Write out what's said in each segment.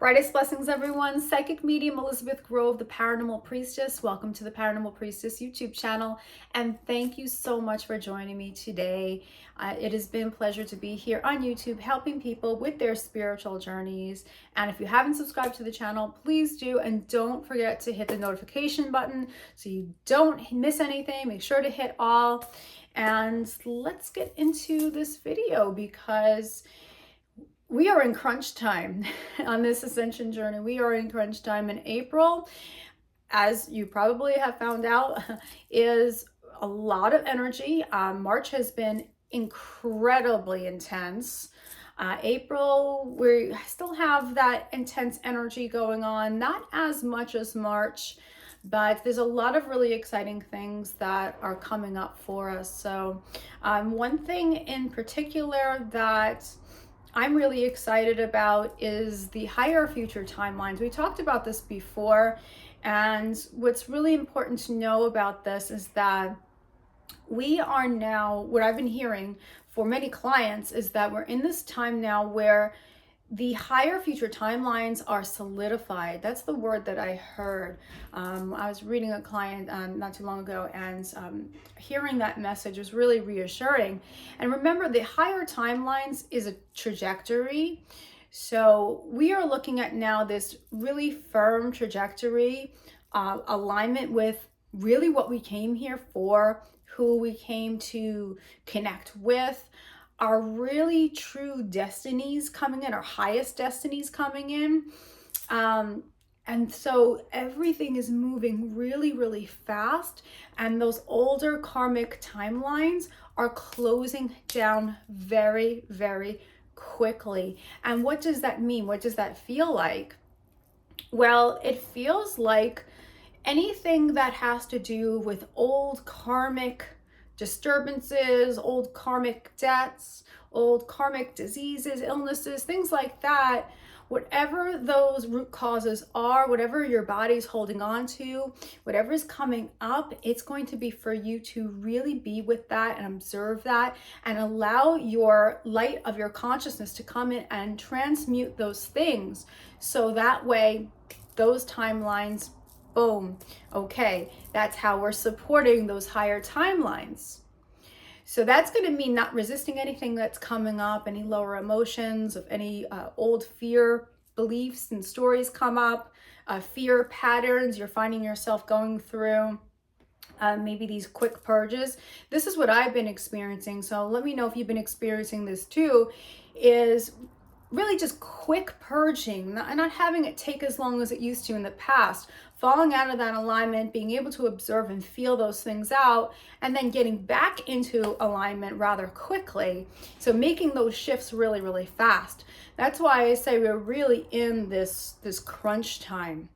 Brightest blessings, everyone. Psychic medium Elizabeth Grove, the Paranormal Priestess. Welcome to the Paranormal Priestess YouTube channel, and thank you so much for joining me today. It has been a pleasure to be here on YouTube, helping people with their spiritual journeys. And if you haven't subscribed to the channel, please do, and don't forget to hit the notification button so you don't miss anything. Make sure to hit all, and let's get into this video because we are in crunch time on this ascension journey. We are in crunch time in April, as you probably have found out, is a lot of energy. March has been incredibly intense. April, we still have that intense energy going on, not as much as March, but there's a lot of really exciting things that are coming up for us. So one thing in particular that I'm really excited about is the higher future timelines. We talked about this before, and what's really important to know about this is that we are now, what I've been hearing for many clients is that we're in this time now where the higher future timelines are solidified. That's the word that I heard. I was reading a client not too long ago, and hearing that message was really reassuring. And remember, the higher timelines is a trajectory. So we are looking at now this really firm trajectory, alignment with really what we came here for, who we came to connect with, our really true destinies coming in, our highest destinies coming in. And so everything is moving really, really fast. And those older karmic timelines are closing down very, very quickly. And what does that mean? What does that feel like? Well, it feels like anything that has to do with old karmic disturbances, old karmic debts, old karmic diseases, illnesses, things like that, whatever those root causes are, whatever your body's holding on to, whatever is coming up, it's going to be for you to really be with that and observe that and allow your light of your consciousness to come in and transmute those things. So that way, those timelines, boom, okay, that's how we're supporting those higher timelines. So that's going to mean not resisting anything that's coming up, any lower emotions, if any old fear beliefs and stories come up, fear patterns you're finding yourself going through, maybe these quick purges. This is what I've been experiencing. So let me know if you've been experiencing this too, is really just quick purging, not having it take as long as it used to in the past, falling out of that alignment, being able to observe and feel those things out, and then getting back into alignment rather quickly. So making those shifts really, really fast. That's why I say we're really in this crunch time.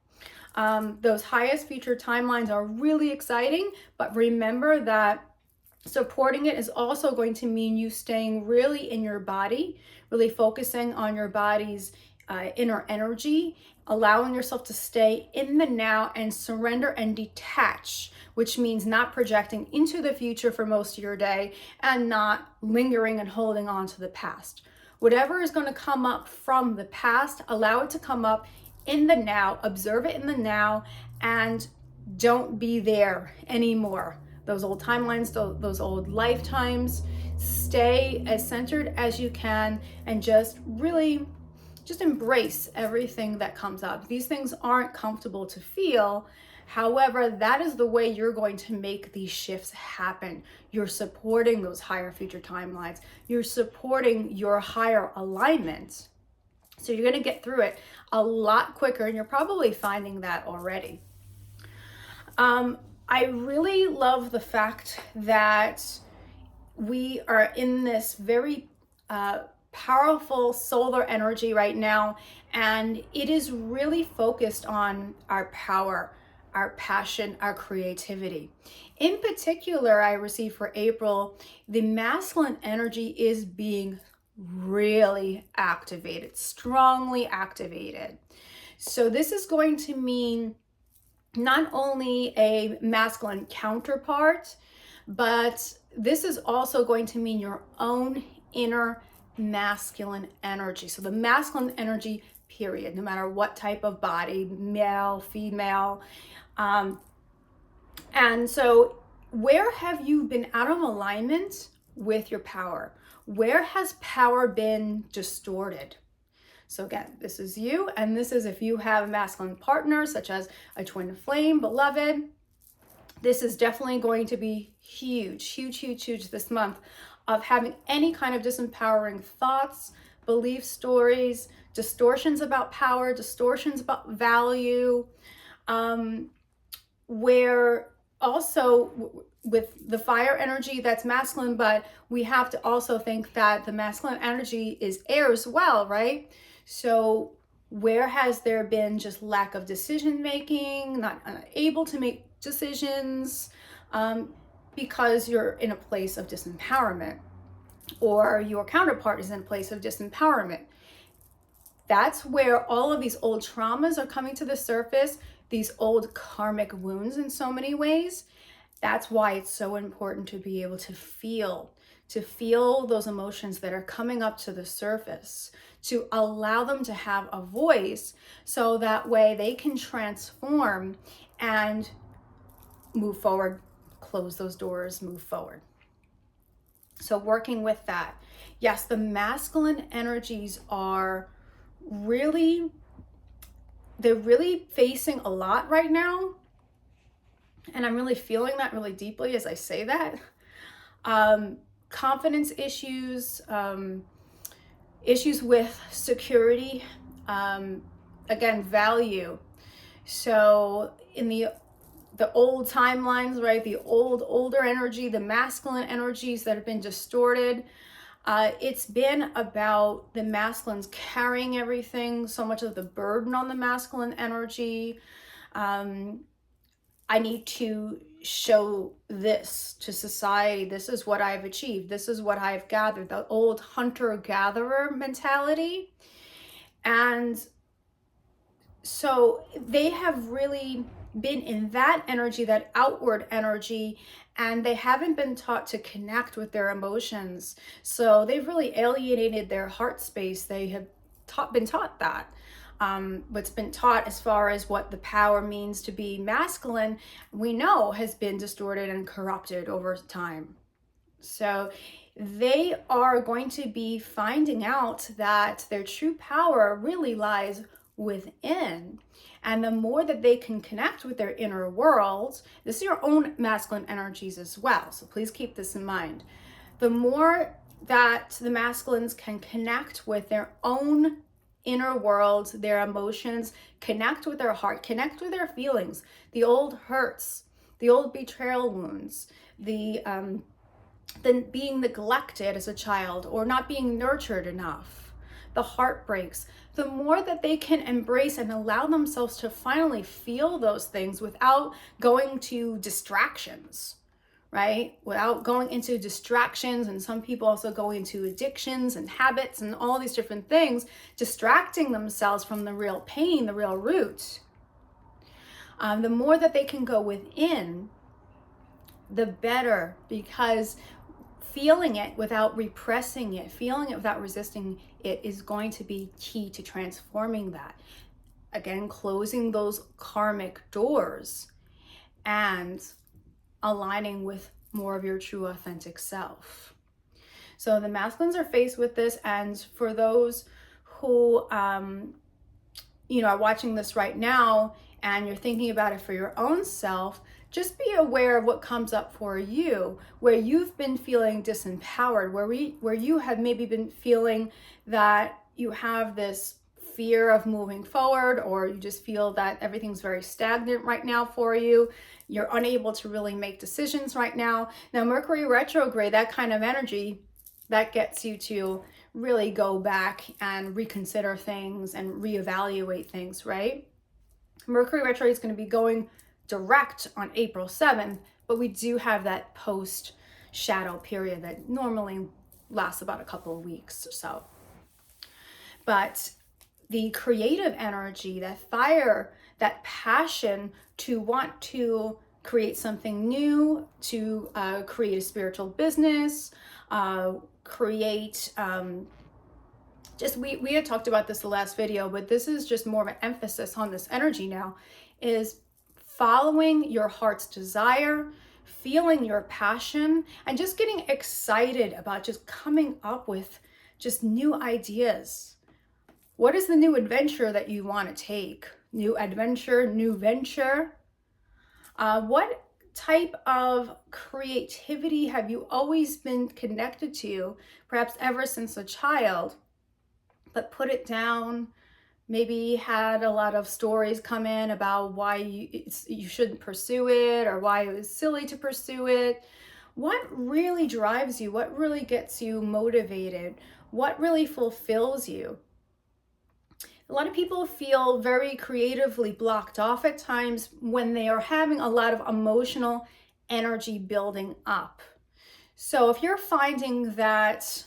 Those highest future timelines are really exciting, but remember that supporting it is also going to mean you staying really in your body, really focusing on your body's inner energy, allowing yourself to stay in the now and surrender and detach, which means not projecting into the future for most of your day and not lingering and holding on to the past. Whatever is going to come up from the past, allow it to come up in the now, observe it in the now, and don't be there anymore. Those old timelines, those old lifetimes, stay as centered as you can and just really just embrace everything that comes up. These things aren't comfortable to feel. However, that is the way you're going to make these shifts happen. You're supporting those higher future timelines. You're supporting your higher alignment. So you're going to get through it a lot quicker, and you're probably finding that already. I really love the fact that we are in this very powerful solar energy right now, and it is really focused on our power, our passion, our creativity. In particular, I received for April, the masculine energy is being really activated, strongly activated. So this is going to mean not only a masculine counterpart, but this is also going to mean your own inner masculine energy. So the masculine energy period, no matter what type of body, male, female. And so where have you been out of alignment with your power? Where has power been distorted? So again, this is you, and this is if you have a masculine partner, such as a twin flame, beloved. This is definitely going to be huge, huge, huge, huge this month of having any kind of disempowering thoughts, belief stories, distortions about power, distortions about value, where also with the fire energy, that's masculine, but we have to also think that the masculine energy is air as well, right? So where has there been just lack of decision making, not able to make decisions, because you're in a place of disempowerment, or your counterpart is in a place of disempowerment? That's where all of these old traumas are coming to the surface, these old karmic wounds in so many ways. That's why it's so important to be able to feel those emotions that are coming up to the surface, to allow them to have a voice, so that way they can transform and move forward, close those doors, move forward. So working with that. Yes, the masculine energies are they're really facing a lot right now. And I'm really feeling that really deeply as I say that. Confidence issues, issues with security, again, value. So in the old timelines, right, the older energy, the masculine energies that have been distorted, it's been about the masculines carrying everything, so much of the burden on the masculine energy. I need to show this to society. This is what I've achieved. This is what I've gathered. The old hunter-gatherer mentality. And so they have really been in that energy, that outward energy, and they haven't been taught to connect with their emotions. So they've really alienated their heart space. They have been taught that. What's been taught as far as what the power means to be masculine, we know has been distorted and corrupted over time. So they are going to be finding out that their true power really lies within. And the more that they can connect with their inner world, this is your own masculine energies as well. So please keep this in mind. The more that the masculines can connect with their own inner world, their emotions, connect with their heart, connect with their feelings, the old hurts, the old betrayal wounds, the being neglected as a child or not being nurtured enough, the heartbreaks, the more that they can embrace and allow themselves to finally feel those things without going to distractions, right? Without going into distractions, and some people also go into addictions and habits and all these different things, distracting themselves from the real pain, the real root. The more that they can go within, the better, because feeling it without repressing it, feeling it without resisting it is going to be key to transforming that. Again, closing those karmic doors and aligning with more of your true authentic self. So the masculines are faced with this, and for those who are watching this right now and you're thinking about it for your own self, just be aware of what comes up for you, where you've been feeling disempowered, where you have maybe been feeling that you have this fear of moving forward, or you just feel that everything's very stagnant right now for you. You're unable to really make decisions right now. Now, Mercury retrograde, that kind of energy, that gets you to really go back and reconsider things and reevaluate things, right? Mercury retrograde is going to be going direct on April 7th, but we do have that post shadow period that normally lasts about a couple of weeks or so. But the creative energy, that fire, that passion to want to create something new, to create a spiritual business, create just we had talked about this the last video, but this is just more of an emphasis on this energy now, is following your heart's desire, feeling your passion, and just getting excited about just coming up with just new ideas. What is the new adventure that you want to take? New adventure, new venture. What type of creativity have you always been connected to, perhaps ever since a child, but put it down, maybe had a lot of stories come in about why you shouldn't pursue it, or why it was silly to pursue it? What really drives you? What really gets you motivated? What really fulfills you? A lot of people feel very creatively blocked off at times when they are having a lot of emotional energy building up. So if you're finding that,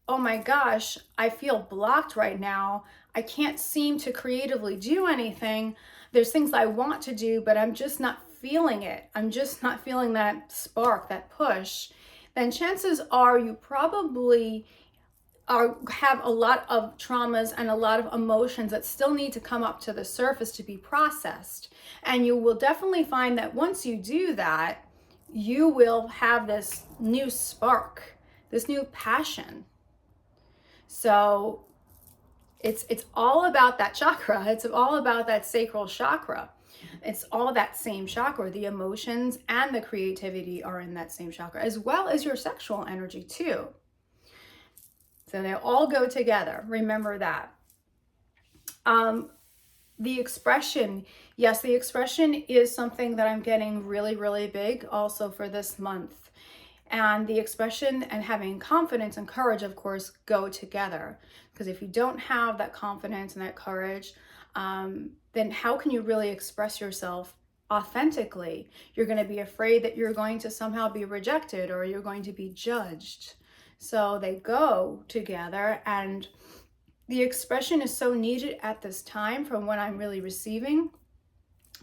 oh my gosh, I feel blocked right now, I can't seem to creatively do anything, there's things I want to do, but I'm just not feeling it, I'm just not feeling that spark, that push, then chances are you probably have a lot of traumas and a lot of emotions that still need to come up to the surface to be processed. And you will definitely find that once you do that, you will have this new spark, this new passion. So it's all about that chakra. It's all about that sacral chakra. It's all that same chakra. The emotions and the creativity are in that same chakra, as well as your sexual energy too. So they all go together. Remember that. The expression, yes, the expression is something that I'm getting really, really big also for this month. And the expression and having confidence and courage, of course, go together. Because if you don't have that confidence and that courage, then how can you really express yourself authentically? You're going to be afraid that you're going to somehow be rejected, or you're going to be judged. So they go together, and the expression is so needed at this time from what I'm really receiving.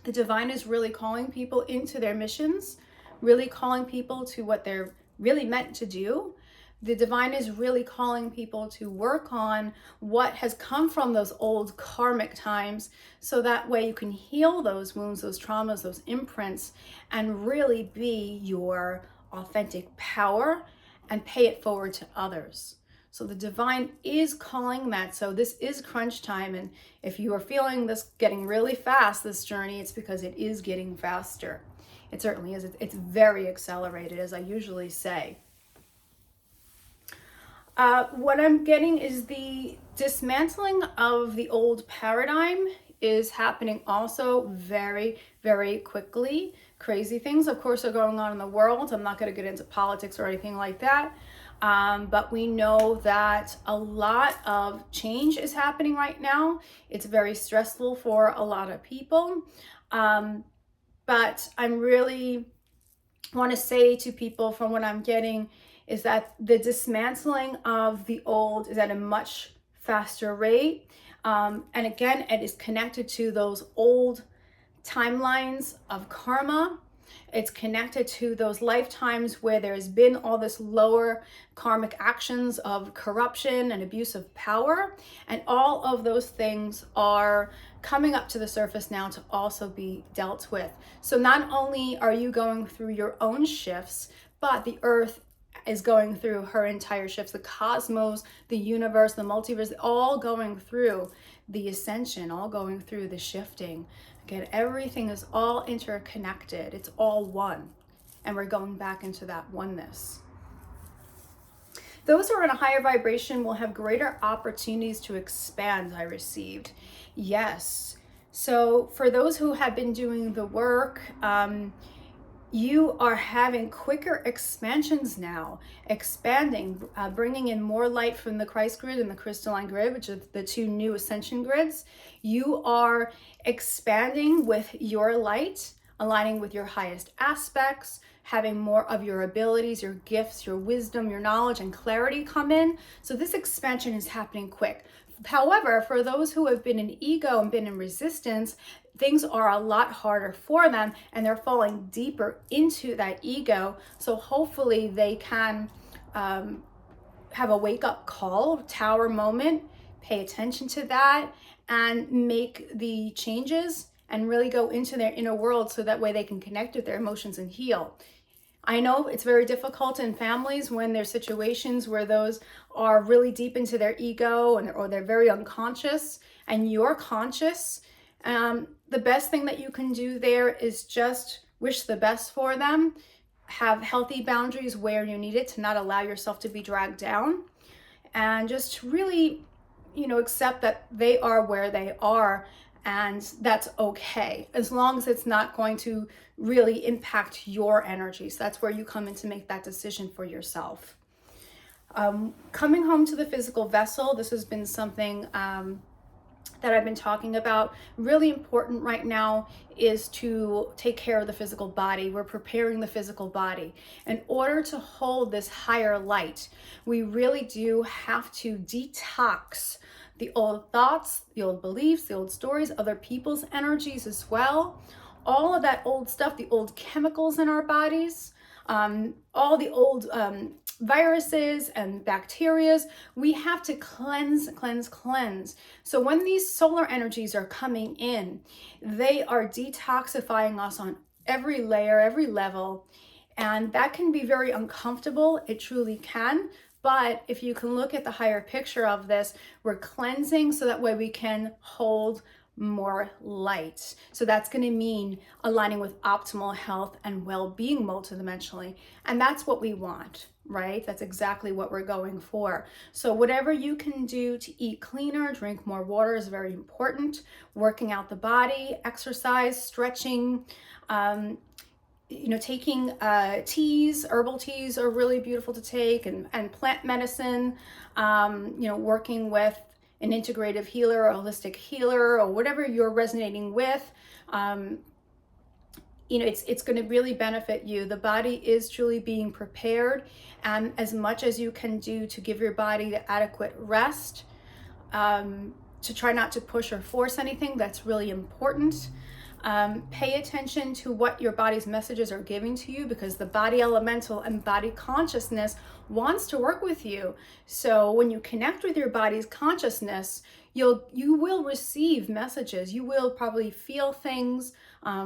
The divine is really calling people into their missions, really calling people to what they're really meant to do. The divine is really calling people to work on what has come from those old karmic times, so that way you can heal those wounds, those traumas, those imprints, and really be your authentic power and pay it forward to others. So the divine is calling that. So this is crunch time. And if you are feeling this getting really fast, this journey, it's because it is getting faster. It certainly is. It's very accelerated, as I usually say. What I'm getting is the dismantling of the old paradigm is happening also very, very quickly. Crazy things, of course, are going on in the world. I'm not going to get into politics or anything like that. But we know that a lot of change is happening right now. It's very stressful for a lot of people. But I'm really want to say to people, from what I'm getting, is that the dismantling of the old is at a much faster rate. And again, it is connected to those old timelines of karma. It's connected to those lifetimes where there's been all this lower karmic actions of corruption and abuse of power. And all of those things are coming up to the surface now to also be dealt with. So not only are you going through your own shifts, but the earth is going through her entire shifts. The cosmos, the universe, the multiverse, all going through the ascension, all going through the shifting. Again, everything is all interconnected. It's all one. And we're going back into that oneness. Those who are in a higher vibration will have greater opportunities to expand, I received. Yes. So for those who have been doing the work, you are having quicker expansions now, expanding, bringing in more light from the Christ grid and the crystalline grid, which are the two new ascension grids. You are expanding with your light, aligning with your highest aspects, having more of your abilities, your gifts, your wisdom, your knowledge, and clarity come in. So this expansion is happening quick. However, for those who have been in ego and been in resistance, things are a lot harder for them, and they're falling deeper into that ego. So hopefully they can have a wake-up call, tower moment, pay attention to that and make the changes and really go into their inner world so that way they can connect with their emotions and heal. I know it's very difficult in families when there's situations where those are really deep into their ego or they're very unconscious and you're conscious. The best thing that you can do there is just wish the best for them, have healthy boundaries where you need it to not allow yourself to be dragged down, and just really, accept that they are where they are, and that's okay, as long as it's not going to really impact your energy. So that's where you come in to make that decision for yourself. Coming home to the physical vessel, this has been something that I've been talking about. Really important right now is to take care of the physical body. We're preparing the physical body. In order to hold this higher light, we really do have to detox the old thoughts, the old beliefs, the old stories, other people's energies as well. All of that old stuff, the old chemicals in our bodies, all the old viruses and bacterias, we have to cleanse. So when these solar energies are coming in, they are detoxifying us on every layer, every level, and that can be very uncomfortable. It truly can. But if you can look at the higher picture of this, we're cleansing so that way we can hold more light. So that's going to mean aligning with optimal health and well-being multidimensionally. And that's what we want, right? That's exactly what we're going for. So whatever you can do to eat cleaner, drink more water is very important. Working out the body, exercise, stretching, taking teas, herbal teas are really beautiful to take, and plant medicine, working with an integrative healer, a holistic healer, or whatever you're resonating with, it's going to really benefit you. The body is truly being prepared, and as much as you can do to give your body the adequate rest, to try not to push or force anything, that's really important. Pay attention to what your body's messages are giving to you, because the body elemental and body consciousness wants to work with you. So when you connect with your body's consciousness, you will receive messages. You will probably feel things.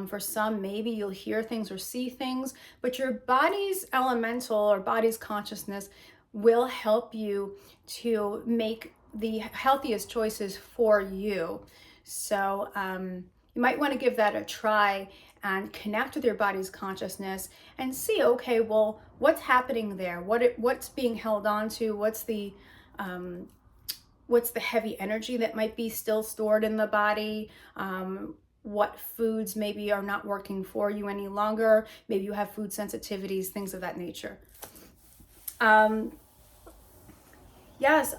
For some, maybe you'll hear things or see things, but your body's elemental or body's consciousness will help you to make the healthiest choices for you. So, you might want to give that a try and connect with your body's consciousness and see, okay, well, what's happening there? What's being held on to? What's the heavy energy that might be still stored in the body? What foods maybe are not working for you any longer? Maybe you have food sensitivities, things of that nature. Yes,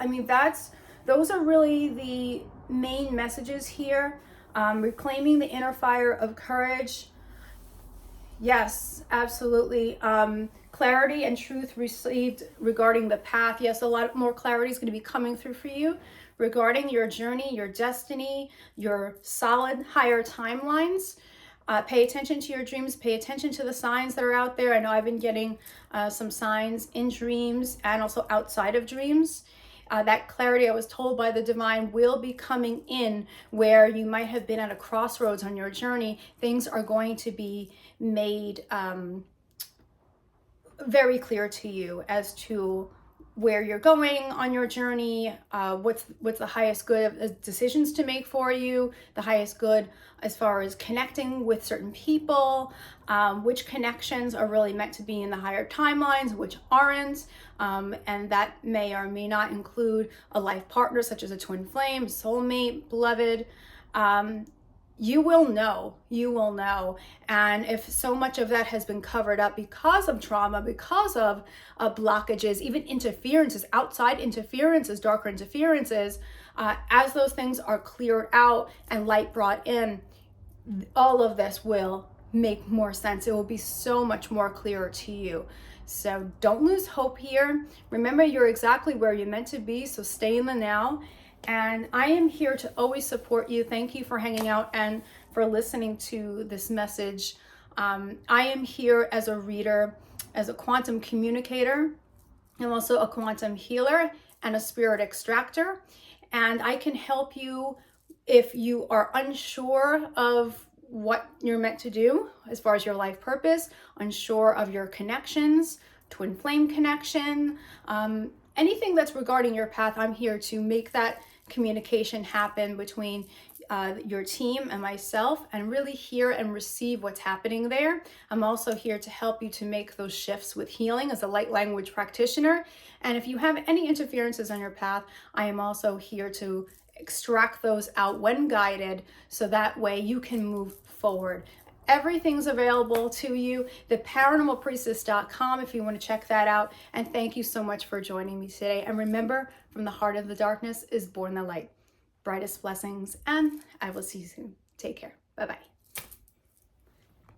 those are really the main messages here. Reclaiming the inner fire of courage. Yes, absolutely. Clarity and truth received regarding the path. Yes, a lot more clarity is going to be coming through for you regarding your journey, your destiny, your solid higher timelines. Pay attention to your dreams. Pay attention to the signs that are out there. I know I've been getting some signs in dreams and also outside of dreams. That clarity, I was told by the divine, will be coming in where you might have been at a crossroads on your journey. Things are going to be made very clear to you as to where you're going on your journey, what's the highest good of decisions to make for you, the highest good as far as connecting with certain people, which connections are really meant to be in the higher timelines, which aren't, and that may or may not include a life partner such as a twin flame, soulmate, beloved. You will know. And if so much of that has been covered up because of trauma, because of blockages, even interferences, outside interferences, darker interferences, as those things are cleared out and light brought in, all of this will make more sense. It will be so much more clearer to you. So don't lose hope here. Remember, you're exactly where you're meant to be, so stay in the now. And I am here to always support you. Thank you for hanging out and for listening to this message. I am here as a reader, as a quantum communicator. I'm also a quantum healer and a spirit extractor, and I can help you if you are unsure of what you're meant to do as far as your life purpose, unsure of your connections, twin flame connection, anything that's regarding your path. I'm here to make that communication happen between your team and myself, and really hear and receive what's happening there. I'm also here to help you to make those shifts with healing as a light language practitioner. And if you have any interferences on your path, I am also here to extract those out when guided, so that way you can move forward. Everything's available to you. theparanormalpriestess.com if you want to check that out. And thank you so much for joining me today. And remember, from the heart of the darkness is born the light. Brightest blessings, and I will see you soon. Take care. Bye-bye.